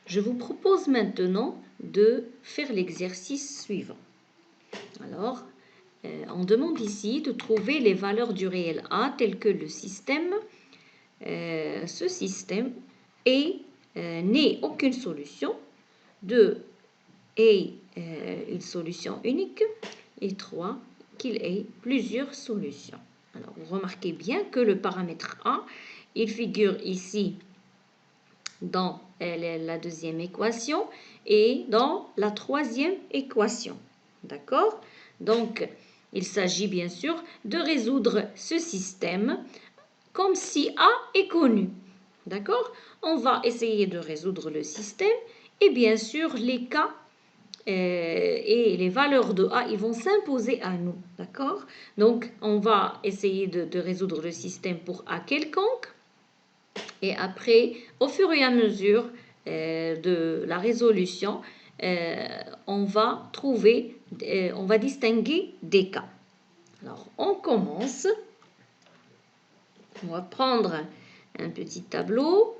Je vous propose maintenant de faire l'exercice suivant. Alors, on demande ici de trouver les valeurs du réel A telles que le système. Ce système n'ait aucune solution. 2. Ait une solution unique. Et 3. Qu'il ait plusieurs solutions. Alors, vous remarquez bien que le paramètre A, il figure ici dans la deuxième équation et dans la troisième équation. D'accord? Donc, il s'agit bien sûr de résoudre ce système comme si A est connu. D'accord? On va essayer de résoudre le système et bien sûr les cas et les valeurs de A, ils vont s'imposer à nous. D'accord? Donc, on va essayer de résoudre le système pour A quelconque. Et après, au fur et à mesure de la résolution, on va distinguer des cas. Alors, on commence. On va prendre un petit tableau.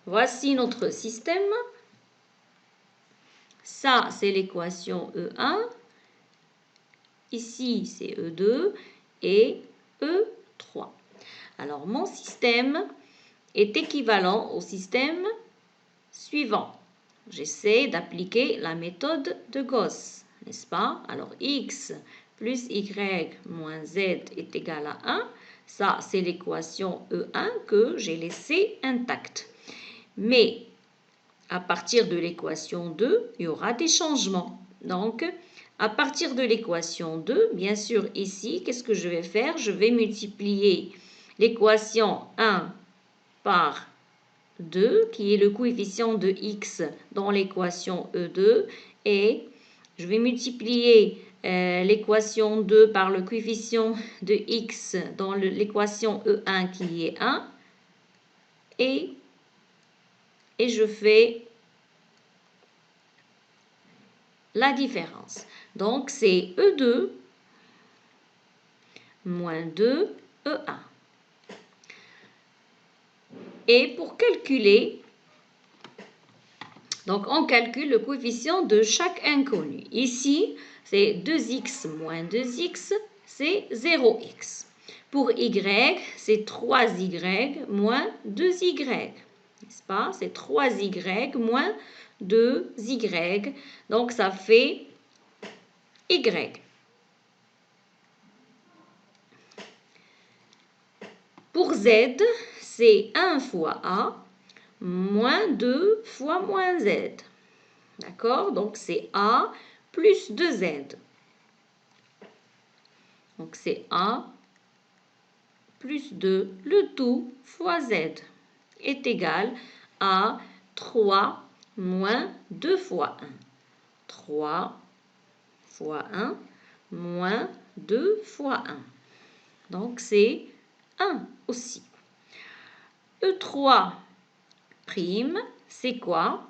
Voici notre système. Ça, c'est l'équation E1. Ici, c'est E2 et E3. Alors, mon système est équivalent au système suivant. J'essaie d'appliquer la méthode de Gauss, n'est-ce pas? Alors, x plus y moins z est égal à 1. Ça, c'est l'équation E1 que j'ai laissée intacte. Mais, à partir de l'équation 2, il y aura des changements. Donc, à partir de l'équation 2, bien sûr, ici, qu'est-ce que je vais faire? Je vais multiplier l'équation 1 par 2, qui est le coefficient de x dans l'équation E2, et je vais multiplier l'équation 2 par le coefficient de x dans l'équation E1 qui est 1, et je fais la différence. Donc, c'est E2 moins 2 E1. Et pour calculer, donc on calcule le coefficient de chaque inconnu. Ici, c'est 2x moins 2x, c'est 0x. Pour y, c'est 3y moins 2y. N'est-ce pas? C'est 3y moins 2y. Donc, ça fait y. Pour z, c'est 1 fois a moins 2 fois moins z. D'accord? Donc, c'est a plus 2z. Donc, c'est a plus 2, le tout fois z est égal à 3 moins 2 fois 1. 3 fois 1 moins 2 fois 1. Donc, c'est 1 aussi. E3 prime, c'est quoi?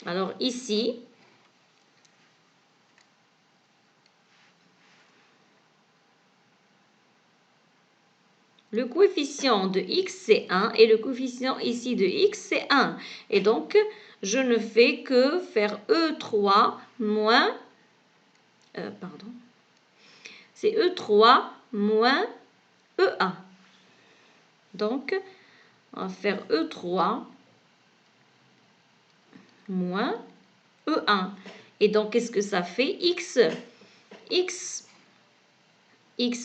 Alors, ici, le coefficient de x, c'est 1 et le coefficient ici de x, c'est 1. Et donc, je ne fais que faire E3 moins... c'est E3 moins E1. Donc, on va faire E3 moins E1. Et donc, qu'est-ce que ça fait? X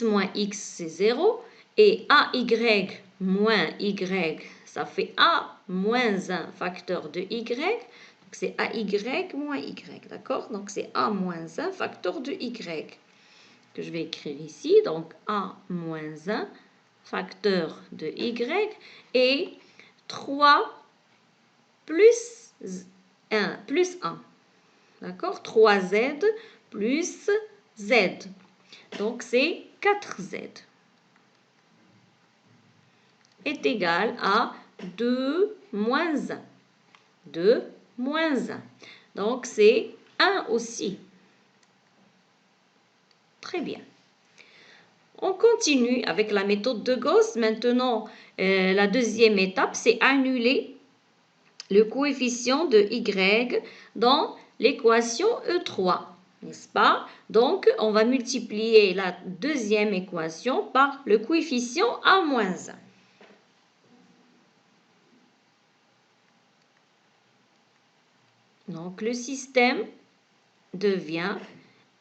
moins x, c'est 0. Et AY moins Y, ça fait A moins 1 facteur de Y. Donc, c'est AY moins Y, d'accord? Donc, c'est A moins 1 facteur de Y que je vais écrire ici. Donc, A moins 1 facteur de Y et 3 plus 1 plus 1. D'accord? 3Z plus Z. Donc, c'est 4Z est égal à 2 moins 1. 2 moins 1. Donc, c'est 1 aussi. Très bien. On continue avec la méthode de Gauss. Maintenant, la deuxième étape, c'est annuler le coefficient de y dans l'équation E3, n'est-ce pas? Donc, on va multiplier la deuxième équation par le coefficient A-1. Donc, le système devient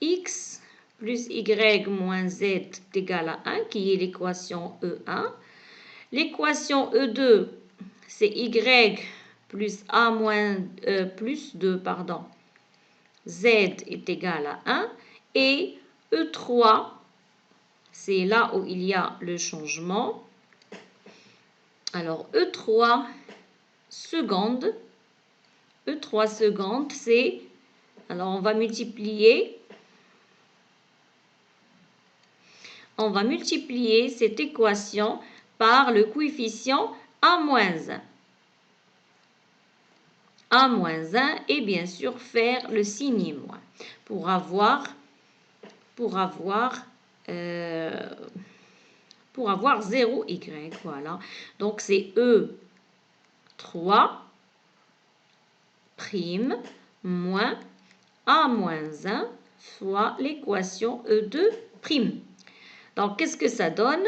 x plus y moins z est égal à 1, qui est l'équation E1. L'équation E2, c'est y plus a moins, plus 2, pardon, z est égal à 1. Et E3, c'est là où il y a le changement. Alors, E3 secondes, c'est, alors on va multiplier cette équation par le coefficient A-1. A-1 et bien sûr faire le signe moins pour avoir 0y. Voilà. Donc c'est E3 prime moins A-1 fois l'équation E2 prime. Donc, qu'est-ce que ça donne?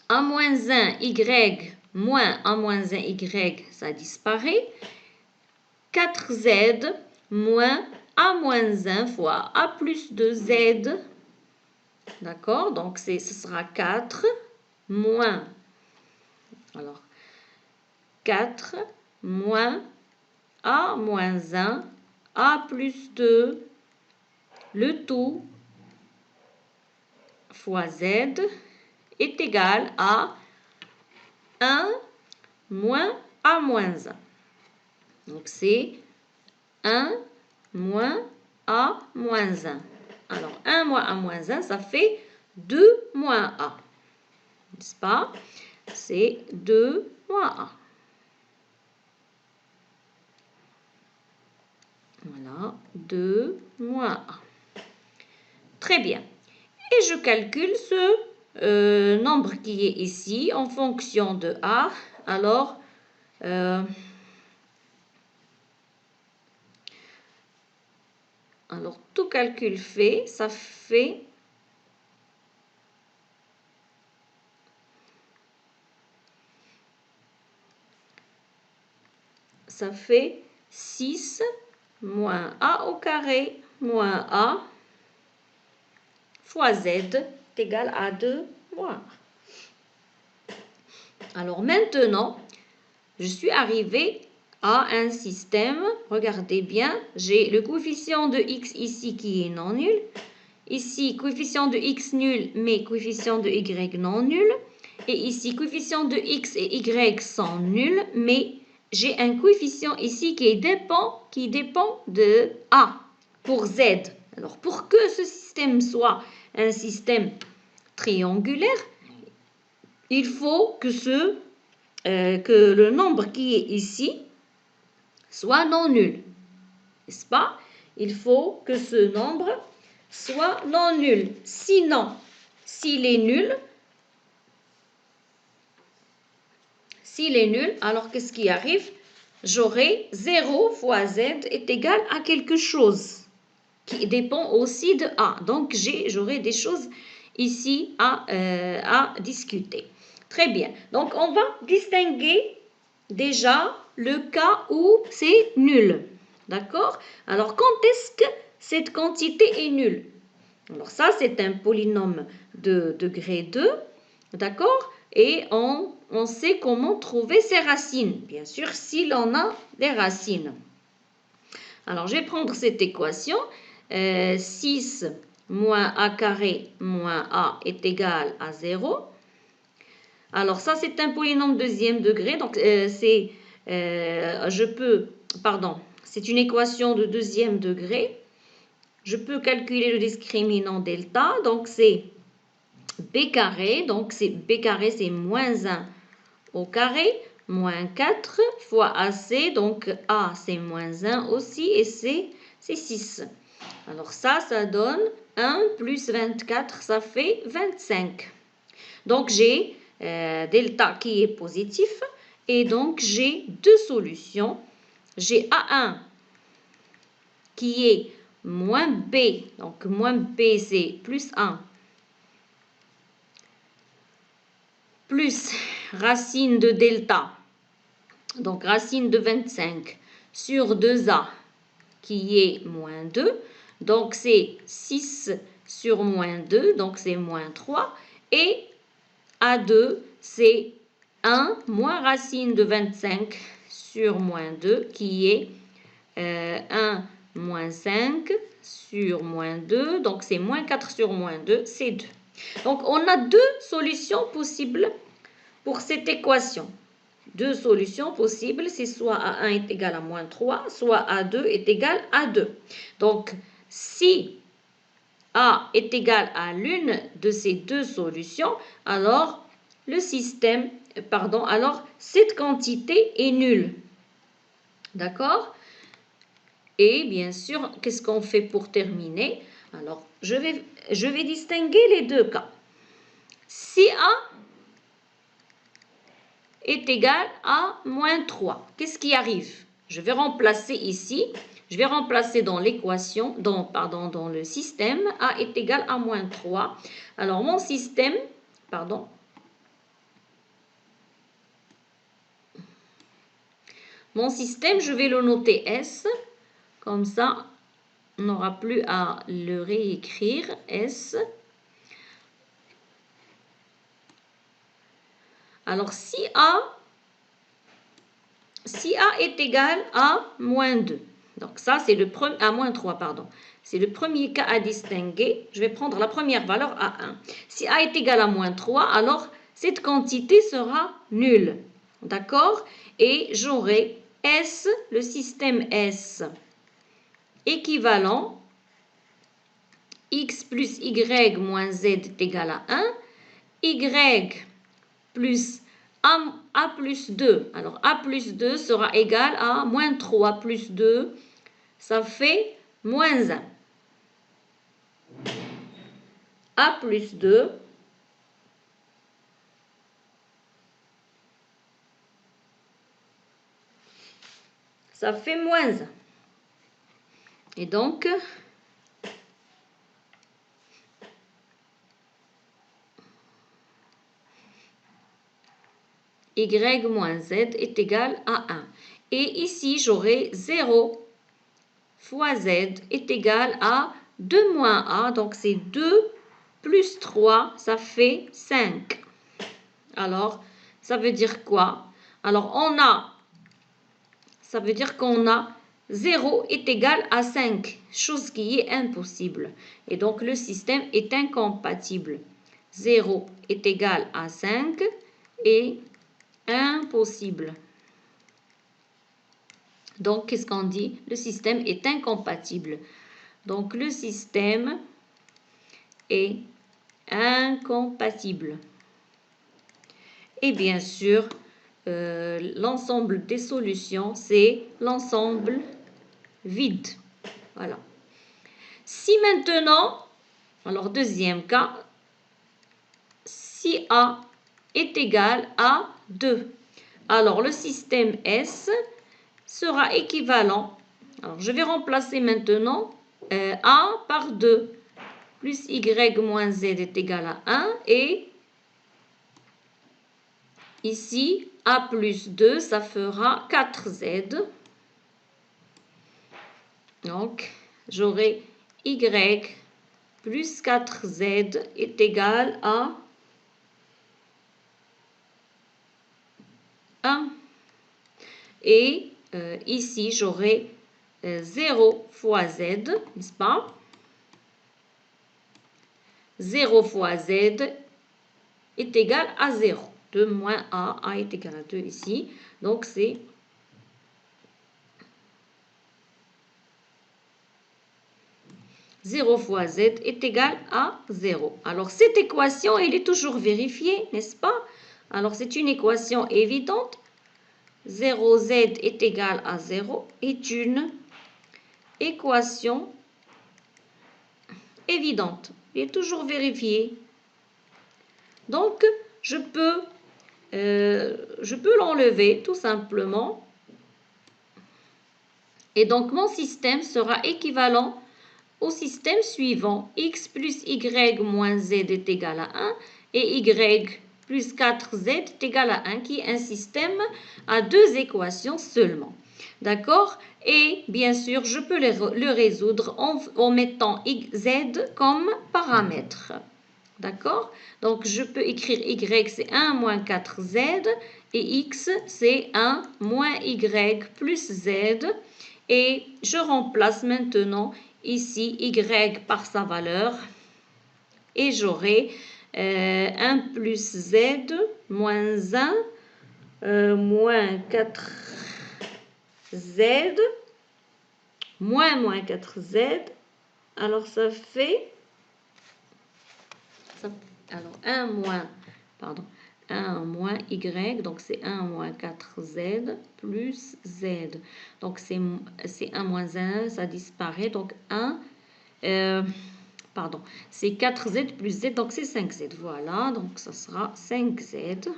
A-1 y moins A-1 y, ça disparaît. 4z moins A-1 fois A plus 2z. D'accord? Donc, ce sera 4 moins, alors, 4 moins A moins 1, A plus 2, le tout fois z est égal à 1 moins A moins 1. Donc, c'est 1 moins A moins 1. Alors, 1 moins A moins 1, ça fait 2 moins A. N'est-ce pas? C'est 2 moins A. Voilà, 2 moins A. Très bien. Et je calcule ce nombre qui est ici en fonction de A. Alors, tout calcul fait, ça fait ça fait 6 moins A au carré moins A fois Z est égal à 2 moins A. Alors maintenant, je suis arrivée à un système. Regardez bien, j'ai le coefficient de x ici qui est non nul. Ici, coefficient de x nul, mais coefficient de y non nul. Et ici, coefficient de x et y sont nuls, mais j'ai un coefficient ici qui dépend de A pour Z. Alors, pour que ce système soit un système triangulaire, il faut que le nombre qui est ici soit non nul. N'est-ce pas? Il faut que ce nombre soit non nul. Sinon, s'il est nul, alors qu'est-ce qui arrive? J'aurai 0 fois z est égal à quelque chose qui dépend aussi de A. Donc, j'aurai des choses ici à discuter. Très bien. Donc, on va distinguer déjà le cas où c'est nul. D'accord? Alors, quand est-ce que cette quantité est nulle? Alors, ça, c'est un polynôme de degré 2. D'accord? Et on sait comment trouver ses racines. Bien sûr, s'il en a des racines. Alors, je vais prendre cette équation. 6 moins a carré moins a est égal à 0. Alors, ça, c'est un polynôme deuxième degré. Donc, c'est une équation de deuxième degré. Je peux calculer le discriminant delta. Donc, c'est b carré. Donc, b carré, c'est moins 1 au carré, moins 4 fois AC. Donc, A, c'est moins 1 aussi. Et C, c'est 6. Alors, ça donne 1 plus 24, ça fait 25. Donc, j'ai delta qui est positif Et donc, j'ai deux solutions. J'ai A1 qui est moins B. Donc, moins B, c'est plus 1. Plus racine de delta. Donc, racine de 25 sur 2A qui est moins 2. Donc, c'est 6 sur moins 2. Donc, c'est moins 3. Et A2, c'est 1 moins racine de 25 sur moins 2 qui est 1 moins 5 sur moins 2. Donc, c'est moins 4 sur moins 2, c'est 2. Donc, on a deux solutions possibles pour cette équation. Deux solutions possibles, c'est soit A1 est égal à moins 3, soit A2 est égal à 2. Donc, si A est égal à l'une de ces deux solutions, alors alors cette quantité est nulle. D'accord? Et bien sûr, qu'est-ce qu'on fait pour terminer? Alors, je vais distinguer les deux cas. Si A est égal à moins 3, qu'est-ce qui arrive? Je vais remplacer ici, je vais remplacer dans l'équation, dans le système, A est égal à moins 3. Alors, mon système, je vais le noter S, comme ça, on n'aura plus à le réécrire, S. Alors, si A est égal à moins 2, donc ça, c'est le premier, à moins 3, pardon. C'est le premier cas à distinguer. Je vais prendre la première valeur A1. Si A est égal à moins 3, alors cette quantité sera nulle. D'accord? Et j'aurai S, le système S, équivalent x plus y moins z est égal à 1, y plus a plus 2. Alors, a plus 2 sera égal à moins 3 plus 2, ça fait moins 1. A plus 2 ça fait moins 1. Et donc, y moins z est égal à 1. Et ici, j'aurai 0 fois z est égal à 2 moins a. Donc, c'est 2 plus 3, ça fait 5. Alors, ça veut dire quoi? Alors, ça veut dire qu'on a 0 est égal à 5, chose qui est impossible. Et donc, le système est incompatible. 0 est égal à 5 et impossible. Donc, qu'est-ce qu'on dit? Le système est incompatible. Donc, le système est incompatible. Et bien sûr, l'ensemble des solutions, c'est l'ensemble vide. Voilà. Si maintenant, alors deuxième cas, si A est égal à 2, alors le système S sera équivalent. Alors, je vais remplacer maintenant A par 2 plus Y moins Z est égal à 1 et ici, A plus 2, ça fera 4Z. Donc, j'aurai Y plus 4Z est égal à 1. Et ici, j'aurai 0 fois Z, n'est-ce pas? 0 fois Z est égal à 0. 2 moins A est égal à 2 ici. Donc, c'est 0 fois Z est égal à 0. Alors, cette équation, elle est toujours vérifiée, n'est-ce pas? Alors, c'est une équation évidente. 0Z est égal à 0 est une équation évidente. Elle est toujours vérifiée. Donc, je peux je peux l'enlever tout simplement. Et donc, mon système sera équivalent au système suivant. X plus Y moins Z est égal à 1 et Y plus 4Z est égal à 1, qui est un système à deux équations seulement. D'accord? Et bien sûr, je peux le résoudre en mettant Z comme paramètre. D'accord? Donc, je peux écrire Y, c'est 1 moins 4Z, et X, c'est 1 moins Y plus Z. Et je remplace maintenant ici Y par sa valeur. Et j'aurai 1 plus Z moins 1 moins 4Z moins 4Z. Alors, ça fait... Alors, 1 moins Y, donc c'est 1 moins 4Z plus Z. Donc, c'est 1 moins 1, ça disparaît. Donc, c'est 4Z plus Z, donc c'est 5Z. Voilà, donc ça sera 5Z.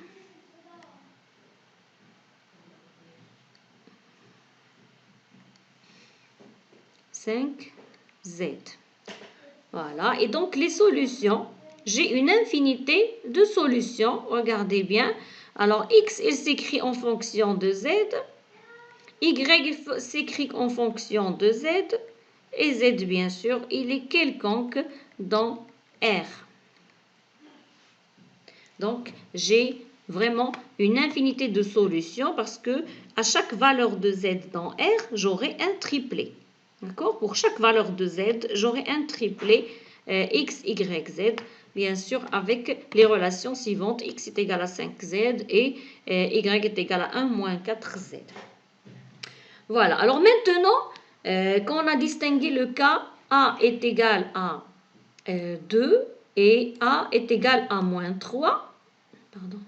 Voilà, et donc les solutions, j'ai une infinité de solutions, regardez bien. Alors, X, il s'écrit en fonction de Z, Y s'écrit en fonction de Z, et Z, bien sûr, il est quelconque dans R. Donc, j'ai vraiment une infinité de solutions parce que à chaque valeur de Z dans R, j'aurai un triplet. D'accord? Pour chaque valeur de Z, j'aurai un triplet X, Y, Z, bien sûr, avec les relations suivantes. X est égal à 5Z et Y est égal à 1 moins 4Z. Voilà. Alors maintenant, quand on a distingué le cas, A est égal à 2 et A est égal à moins 3. Pardon.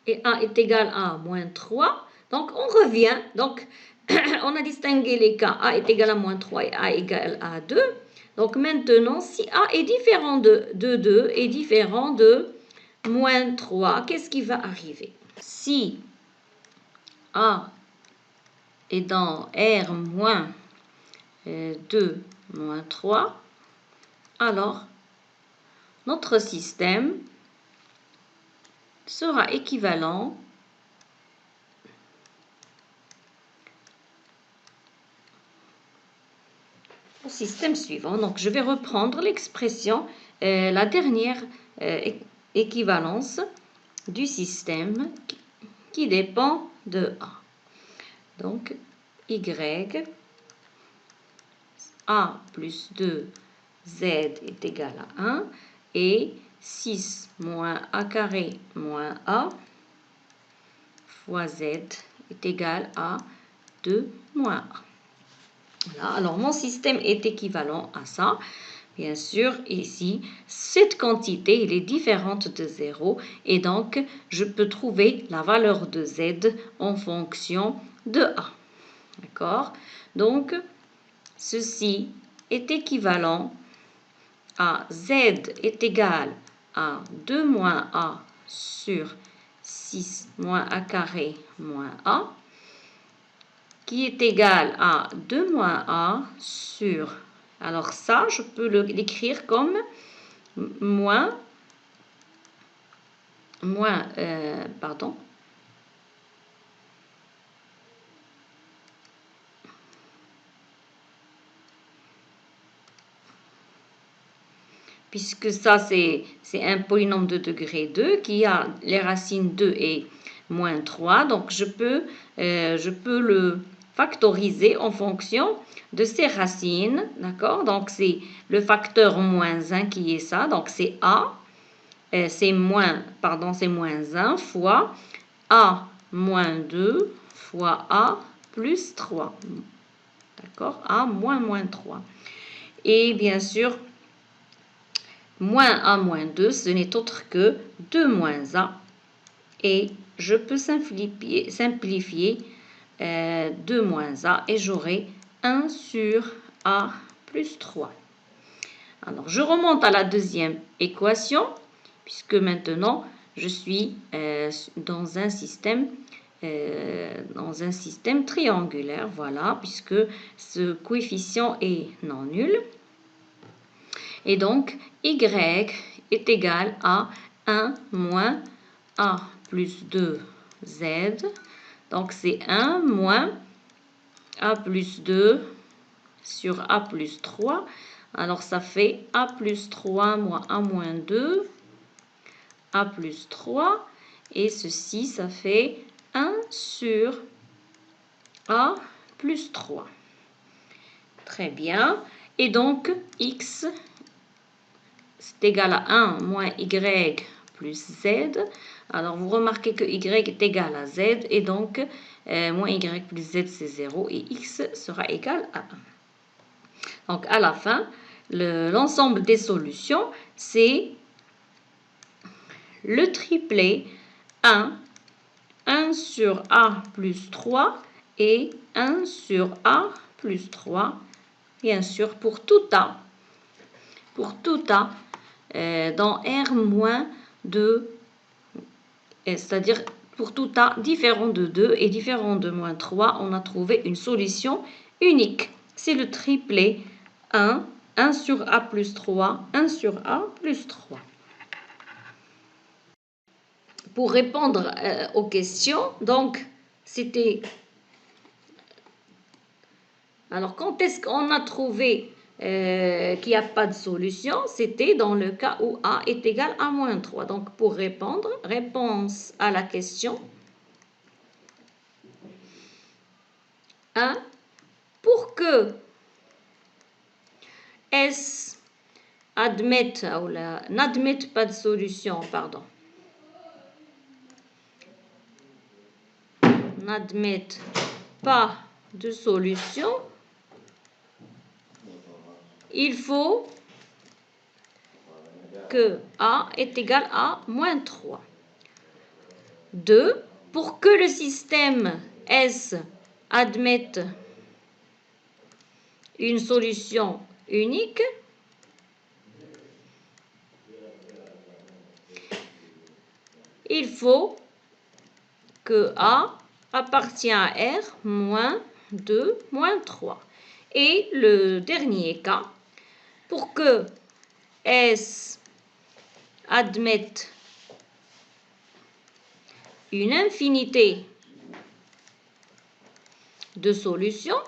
Et A est égal à moins 3. Donc, on revient. Donc, on a distingué les cas. A est égal à moins 3 et A est égal à 2. Donc, maintenant, si A est différent de 2 et différent de moins 3, qu'est-ce qui va arriver? Si A est dans R moins 2 moins 3, alors notre système sera équivalent au système suivant. Donc, je vais reprendre l'expression, la dernière équivalence du système qui dépend de A. Donc, Y, A plus 2, Z est égal à 1 et 6 moins A carré moins A fois Z est égal à 2 moins A. Voilà, alors mon système est équivalent à ça. Bien sûr, ici, cette quantité, elle est différente de 0 et donc je peux trouver la valeur de Z en fonction de A. D'accord? Donc, ceci est équivalent à Z est égal à 2 moins A sur 6 moins A carré moins A, qui est égal à 2 moins A sur... Alors ça, je peux l'écrire comme puisque ça, c'est un polynôme de degré 2 qui a les racines 2 et moins 3. Donc, je peux le factoriser en fonction de ses racines. D'accord? Donc, c'est le facteur moins 1 qui est ça. Donc, c'est A. C'est moins 1 fois A moins 2 fois A plus 3. D'accord? A moins 3. Et bien sûr, moins A moins 2, ce n'est autre que 2 moins A. Et je peux simplifier 2 moins A et j'aurai 1 sur A plus 3. Alors, je remonte à la deuxième équation. puisque maintenant, je suis dans un système triangulaire, voilà, puisque ce coefficient est non nul. Et donc, y est égal à 1 moins a plus 2z. Donc, c'est 1 moins a plus 2 sur a plus 3. Alors, ça fait a plus 3 moins a moins 2, a plus 3. Et ceci, ça fait 1 sur a plus 3. Très bien. Et donc, x c'est égal à 1 moins y plus z. Alors, vous remarquez que y est égal à z. Et donc, moins y plus z, c'est 0. Et x sera égal à 1. Donc, à la fin, l'ensemble des solutions, c'est le triplet 1, 1 sur a plus 3 et 1 sur a plus 3. Bien sûr, pour tout a dans R moins 2, c'est-à-dire pour tout a différent de 2 et différent de moins 3, on a trouvé une solution unique. C'est le triplet 1, 1 sur a plus 3, 1 sur a plus 3. Pour répondre aux questions, donc, c'était... Alors, quand est-ce qu'on a trouvé qu'il n'y a pas de solution? C'était dans le cas où a est égal à moins 3. Donc, pour répondre, réponse à la question 1. Pour que S n'admette pas de solution, n'admette pas de solution, il faut que A est égal à moins 3. 2. Pour que le système S admette une solution unique, il faut que A appartient à R moins 2, moins 3. Et le dernier cas, pour que S admette une infinité de solutions,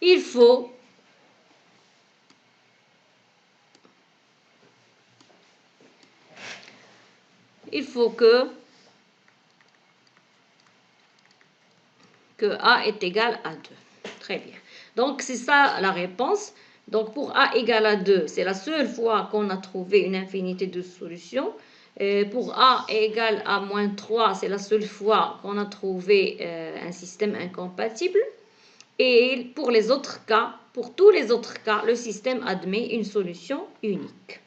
il faut que A est égal à 2. Très bien. Donc, c'est ça la réponse. Donc, pour A égale à 2, c'est la seule fois qu'on a trouvé une infinité de solutions. Pour A égale à moins 3, c'est la seule fois qu'on a trouvé un système incompatible. Et pour les autres cas, pour tous les autres cas, le système admet une solution unique.